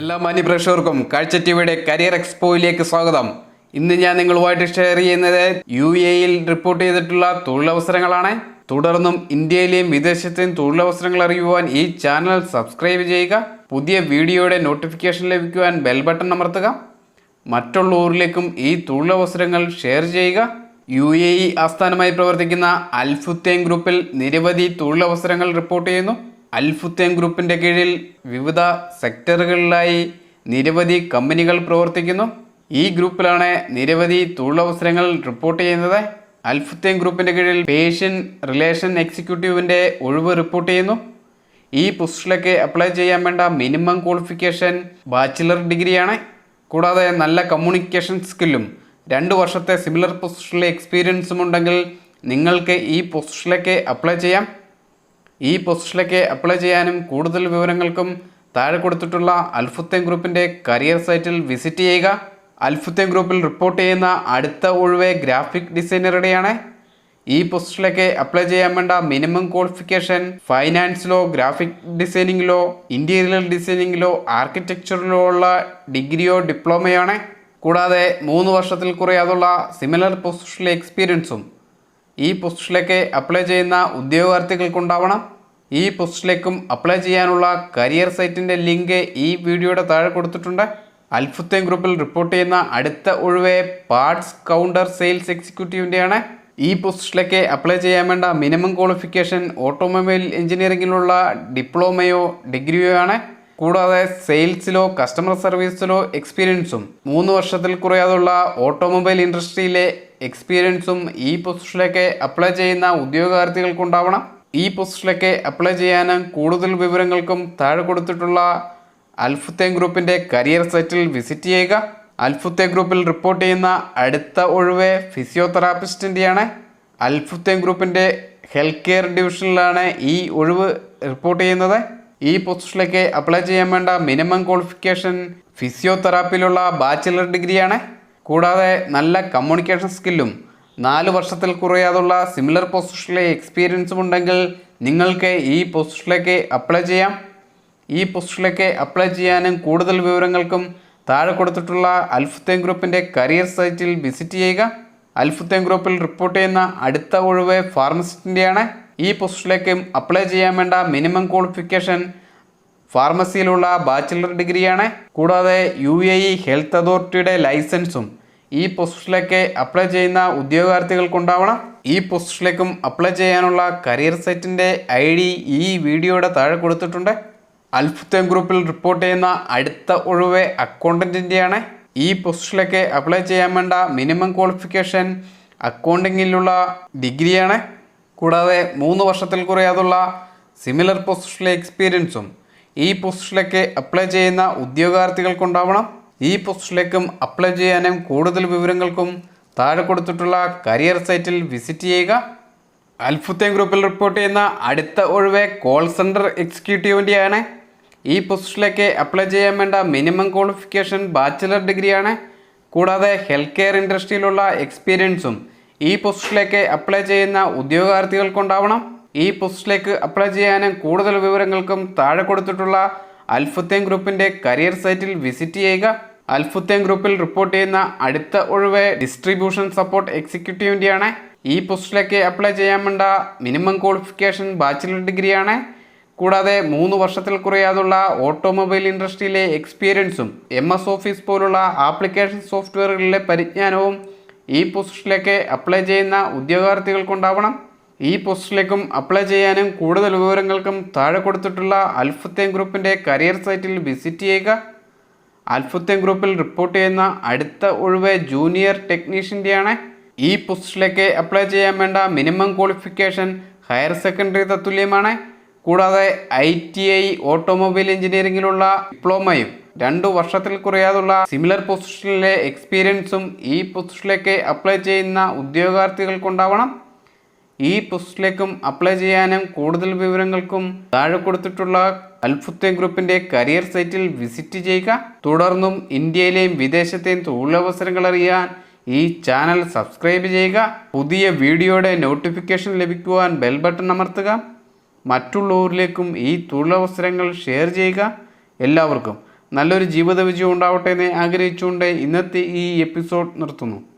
എല്ലാ മാന്യപ്രേക്ഷകർക്കും കാഴ്ച ടിവിയുടെ കരിയർ എക്സ്പോയിലേക്ക് സ്വാഗതം. ഇന്ന് ഞാൻ നിങ്ങളുമായിട്ട് ഷെയർ ചെയ്യുന്നത് UAEയിൽ റിപ്പോർട്ട് ചെയ്തിട്ടുള്ള തൊഴിലവസരങ്ങളാണ്. തുടർന്നും ഇന്ത്യയിലെയും വിദേശത്തെയും തൊഴിലവസരങ്ങൾ അറിയുവാൻ ഈ ചാനൽ സബ്സ്ക്രൈബ് ചെയ്യുക. പുതിയ വീഡിയോയുടെ നോട്ടിഫിക്കേഷൻ ലഭിക്കുവാൻ ബെൽ ബട്ടൺ അമർത്തുക. മറ്റുള്ളവരിലേക്കും ഈ തൊഴിലവസരങ്ങൾ ഷെയർ ചെയ്യുക. UAE ആസ്ഥാനമായി പ്രവർത്തിക്കുന്ന അൽ ഫുത്തൈം ഗ്രൂപ്പിൽ നിരവധി തൊഴിലവസരങ്ങൾ റിപ്പോർട്ട് ചെയ്യുന്നു. അൽ ഫുത്തൈം ഗ്രൂപ്പിൻ്റെ കീഴിൽ വിവിധ സെക്ടറുകളിലായി നിരവധി കമ്പനികൾ പ്രവർത്തിക്കുന്നു. ഈ ഗ്രൂപ്പിലാണ് നിരവധി തൊഴിലവസരങ്ങൾ റിപ്പോർട്ട് ചെയ്യുന്നത്. അൽ ഫുത്തൈം ഗ്രൂപ്പിൻ്റെ കീഴിൽ പേഷ്യൻ്റ് റിലേഷൻ എക്സിക്യൂട്ടീവിൻ്റെ ഒഴിവ് റിപ്പോർട്ട് ചെയ്യുന്നു. ഈ പോസ്റ്റിലേക്ക് അപ്ലൈ ചെയ്യാൻ വേണ്ട മിനിമം ക്വാളിഫിക്കേഷൻ ബാച്ചിലർ ഡിഗ്രിയാണ്. കൂടാതെ നല്ല കമ്മ്യൂണിക്കേഷൻ സ്കില്ലും 2 വർഷത്തെ സിമിലർ പോസ്റ്റിലെ എക്സ്പീരിയൻസും ഉണ്ടെങ്കിൽ നിങ്ങൾക്ക് ഈ പോസ്റ്റിലേക്ക് അപ്ലൈ ചെയ്യാം. ഈ പോസ്റ്റിലേക്ക് അപ്ലൈ ചെയ്യാനും കൂടുതൽ വിവരങ്ങൾക്കും താഴെ കൊടുത്തിട്ടുള്ള അൽ ഫുത്തൈം ഗ്രൂപ്പിൻ്റെ കരിയർ സൈറ്റിൽ വിസിറ്റ് ചെയ്യുക. അൽ ഫുത്തൈം ഗ്രൂപ്പിൽ റിപ്പോർട്ട് ചെയ്യുന്ന അടുത്ത ഒഴിവ് ഗ്രാഫിക് ഡിസൈനറുടെയാണ്. ഈ പോസ്റ്റിലേക്ക് അപ്ലൈ ചെയ്യാൻ വേണ്ട മിനിമം ക്വാളിഫിക്കേഷൻ ഫൈനാൻസിലോ, ഗ്രാഫിക് ഡിസൈനിങ്ങിലോ, ഇൻറ്റീരിയർ ഡിസൈനിങ്ങിലോ, ആർക്കിടെക്ചറിലോ ഉള്ള ഡിഗ്രിയോ ഡിപ്ലോമയാണ്. കൂടാതെ 3 വർഷത്തിൽ കുറയാതുള്ള സിമിലർ പോസ്റ്റിലെ എക്സ്പീരിയൻസും ഈ പോസ്റ്റിലേക്ക് അപ്ലൈ ചെയ്യുന്ന ഉദ്യോഗാർത്ഥികൾക്കുണ്ടാവണം. ഈ പോസ്റ്റിലേക്കും അപ്ലൈ ചെയ്യാനുള്ള കരിയർ സൈറ്റിൻ്റെ ലിങ്ക് ഈ വീഡിയോയുടെ താഴെ കൊടുത്തിട്ടുണ്ട്. അൽ ഫുത്തൈം ഗ്രൂപ്പിൽ റിപ്പോർട്ട് ചെയ്യുന്ന അടുത്ത ഒഴിവ് പാർട്സ് കൗണ്ടർ സെയിൽസ് എക്സിക്യൂട്ടീവിൻ്റെയാണ്. ഈ പോസ്റ്റിലേക്ക് അപ്ലൈ ചെയ്യാൻ വേണ്ട മിനിമം ക്വാളിഫിക്കേഷൻ ഓട്ടോമൊബൈൽ എഞ്ചിനീയറിംഗിലുള്ള ഡിപ്ലോമയോ ഡിഗ്രിയോ ആണ്. കൂടാതെ സെയിൽസിലോ കസ്റ്റമർ സർവീസിലോ എക്സ്പീരിയൻസും 3 വർഷത്തിൽ കുറയാതുള്ള ഓട്ടോമൊബൈൽ ഇൻഡസ്ട്രിയിലെ എക്സ്പീരിയൻസും ഈ പോസ്റ്റിലേക്ക് അപ്ലൈ ചെയ്യുന്ന ഉദ്യോഗാർത്ഥികൾക്കുണ്ടാവണം. ഈ പോസ്റ്റിലേക്ക് അപ്ലൈ ചെയ്യാനും കൂടുതൽ വിവരങ്ങൾക്കും താഴെ കൊടുത്തിട്ടുള്ള അൽ ഫുത്തൈം ഗ്രൂപ്പിൻ്റെ കരിയർ സൈറ്റിൽ വിസിറ്റ് ചെയ്യുക. അൽ ഫുത്തൈം ഗ്രൂപ്പിൽ റിപ്പോർട്ട് ചെയ്യുന്ന അടുത്ത ഒഴിവ് ഫിസിയോതെറാപ്പിസ്റ്റിൻ്റെയാണ്. അൽ ഫുത്തൈം ഗ്രൂപ്പിൻ്റെ ഹെൽത്ത് കെയർ ഡിവിഷനിലാണ് ഈ ഒഴിവ് റിപ്പോർട്ട് ചെയ്യുന്നത്. ഈ പോസ്റ്റിലേക്ക് അപ്ലൈ ചെയ്യാൻ വേണ്ട മിനിമം ക്വാളിഫിക്കേഷൻ ഫിസിയോതെറാപ്പിയിലുള്ള ബാച്ചിലർ ഡിഗ്രിയാണ്. കൂടാതെ നല്ല കമ്മ്യൂണിക്കേഷൻ സ്കില്ലും 4 വർഷത്തിൽ കുറയാതുള്ള സിമിലർ പോസ്റ്റിലെ എക്സ്പീരിയൻസും ഉണ്ടെങ്കിൽ നിങ്ങൾക്ക് ഈ പോസ്റ്റിലേക്ക് അപ്ലൈ ചെയ്യാം. ഈ പോസ്റ്റിലേക്ക് അപ്ലൈ ചെയ്യാനും കൂടുതൽ വിവരങ്ങൾക്കും താഴെ കൊടുത്തിട്ടുള്ള അൽ ഫുത്തൈം ഗ്രൂപ്പിൻ്റെ കരിയർ സൈറ്റിൽ വിസിറ്റ് ചെയ്യുക. അൽ ഫുത്തൈം ഗ്രൂപ്പിൽ റിപ്പോർട്ട് ചെയ്യുന്ന അടുത്ത ഒഴിവ് ഫാർമസിസ്റ്റിൻ്റെയാണ്. ഈ പോസ്റ്റിലേക്കും അപ്ലൈ ചെയ്യാൻ വേണ്ട മിനിമം ക്വാളിഫിക്കേഷൻ ഫാർമസിയിലുള്ള ബാച്ചിലർ ഡിഗ്രിയാണ്. കൂടാതെ UAE ഹെൽത്ത് അതോറിറ്റിയുടെ ലൈസൻസും ഈ പോസ്റ്റിലേക്ക് അപ്ലൈ ചെയ്യുന്ന ഉദ്യോഗാർത്ഥികൾക്കുണ്ടാവണം. ഈ പോസ്റ്റിലേക്കും അപ്ലൈ ചെയ്യാനുള്ള കരിയർ സൈറ്റിൻ്റെ ID ഈ വീഡിയോയുടെ താഴെ കൊടുത്തിട്ടുണ്ട്. അൽ ഫുത്തൈം ഗ്രൂപ്പിൽ റിപ്പോർട്ട് ചെയ്യുന്ന അടുത്ത ഒഴിവ് അക്കൗണ്ടൻറ്റിൻ്റെയാണ്. ഈ പോസ്റ്റിലേക്ക് അപ്ലൈ ചെയ്യാൻ വേണ്ട മിനിമം ക്വാളിഫിക്കേഷൻ അക്കൗണ്ടിങ്ങിലുള്ള ഡിഗ്രിയാണ്. കൂടാതെ 3 വർഷത്തിൽ കുറയാതുള്ള സിമിലർ പോസ്റ്റിലെ എക്സ്പീരിയൻസും ഈ പോസ്റ്റിലേക്ക് അപ്ലൈ ചെയ്യുന്ന ഉദ്യോഗാർത്ഥികൾക്കുണ്ടാവണം. ഈ പോസ്റ്റിലേക്കും അപ്ലൈ ചെയ്യാനും കൂടുതൽ വിവരങ്ങൾക്കും താഴെ കൊടുത്തിട്ടുള്ള കരിയർ സൈറ്റിൽ വിസിറ്റ് ചെയ്യുക. അൽ ഫുത്തൈം ഗ്രൂപ്പിൽ റിപ്പോർട്ട് ചെയ്യുന്ന അടുത്ത ഒഴിവ് കോൾ സെൻറ്റർ എക്സിക്യൂട്ടീവിൻ്റെയാണ്. ഈ പോസ്റ്റിലേക്ക് അപ്ലൈ ചെയ്യാൻ വേണ്ട മിനിമം ക്വാളിഫിക്കേഷൻ ബാച്ചിലർ ഡിഗ്രിയാണ്. കൂടാതെ ഹെൽത്ത് കെയർ ഇൻഡസ്ട്രിയിലുള്ള എക്സ്പീരിയൻസും ഈ പോസ്റ്റിലേക്ക് അപ്ലൈ ചെയ്യുന്ന ഉദ്യോഗാർത്ഥികൾക്കുണ്ടാവണം. ഈ പോസ്റ്റിലേക്ക് അപ്ലൈ ചെയ്യാനും കൂടുതൽ വിവരങ്ങൾക്കും താഴെ കൊടുത്തിട്ടുള്ള അൽ ഫുത്തൈം ഗ്രൂപ്പിൻ്റെ കരിയർ സൈറ്റിൽ വിസിറ്റ് ചെയ്യുക. അൽ ഫുത്തൈം ഗ്രൂപ്പിൽ റിപ്പോർട്ട് ചെയ്യുന്ന അടുത്ത ഒഴിവ് ഡിസ്ട്രിബ്യൂഷൻ സപ്പോർട്ട് എക്സിക്യൂട്ടീവിൻ്റെയാണ്. ഈ പോസ്റ്റിലേക്ക് അപ്ലൈ ചെയ്യാൻ വേണ്ട മിനിമം ക്വാളിഫിക്കേഷൻ ബാച്ചിലർ ഡിഗ്രിയാണ്. കൂടാതെ 3 വർഷത്തിൽ കുറയാതുള്ള ഓട്ടോമൊബൈൽ ഇൻഡസ്ട്രിയിലെ എക്സ്പീരിയൻസും MS ഓഫീസ് പോലുള്ള ആപ്ലിക്കേഷൻ സോഫ്റ്റ്വെയറുകളിലെ പരിജ്ഞാനവും ഈ പോസ്റ്റിലേക്ക് അപ്ലൈ ചെയ്യുന്ന ഉദ്യോഗാർത്ഥികൾക്കുണ്ടാവണം. ഈ പോസ്റ്റിലേക്കും അപ്ലൈ ചെയ്യാനും കൂടുതൽ വിവരങ്ങൾക്കും താഴെ കൊടുത്തിട്ടുള്ള അൽ ഫുത്തൈം ഗ്രൂപ്പിൻ്റെ കരിയർ സൈറ്റിൽ വിസിറ്റ് ചെയ്യുക. അൽ ഫുത്തൈം ഗ്രൂപ്പിൽ റിപ്പോർട്ട് ചെയ്യുന്ന അടുത്ത ഒഴിവ് ജൂനിയർ ടെക്നീഷ്യൻ്റെയാണ്. ഈ പോസ്റ്റിലേക്ക് അപ്ലൈ ചെയ്യാൻ വേണ്ട മിനിമം ക്വാളിഫിക്കേഷൻ ഹയർ സെക്കൻഡറി തത്തുല്യമാണ്. കൂടാതെ ITI ഓട്ടോമൊബൈൽ എഞ്ചിനീയറിംഗിലുള്ള ഡിപ്ലോമയും 2 വർഷത്തിൽ കുറയാതുള്ള സിമിലർ പൊസിഷനിലെ എക്സ്പീരിയൻസും ഈ പോസ്റ്റിലേക്ക് അപ്ലൈ ചെയ്യുന്ന ഉദ്യോഗാർത്ഥികൾക്കുണ്ടാവണം. ഈ പോസ്റ്റിലേക്കും അപ്ലൈ ചെയ്യാനും കൂടുതൽ വിവരങ്ങൾക്കും താഴെ കൊടുത്തിട്ടുള്ള അൽ ഫുത്തൈം ഗ്രൂപ്പിൻ്റെ കരിയർ സൈറ്റിൽ വിസിറ്റ് ചെയ്യുക. തുടർന്നും ഇന്ത്യയിലെയും വിദേശത്തെയും തൊഴിലവസരങ്ങൾ അറിയാൻ ഈ ചാനൽ സബ്സ്ക്രൈബ് ചെയ്യുക. പുതിയ വീഡിയോയുടെ നോട്ടിഫിക്കേഷൻ ലഭിക്കുവാൻ ബെൽ ബട്ടൺ അമർത്തുക. മറ്റുള്ളവരിലേക്കും ഈ തൊഴിലവസരങ്ങൾ ഷെയർ ചെയ്യുക. എല്ലാവർക്കും നല്ലൊരു ജീവിത വിജയം ഉണ്ടാവട്ടെ എന്ന് ആഗ്രഹിച്ചുകൊണ്ട് ഇന്നത്തെ ഈ എപ്പിസോഡ് നിർത്തുന്നു.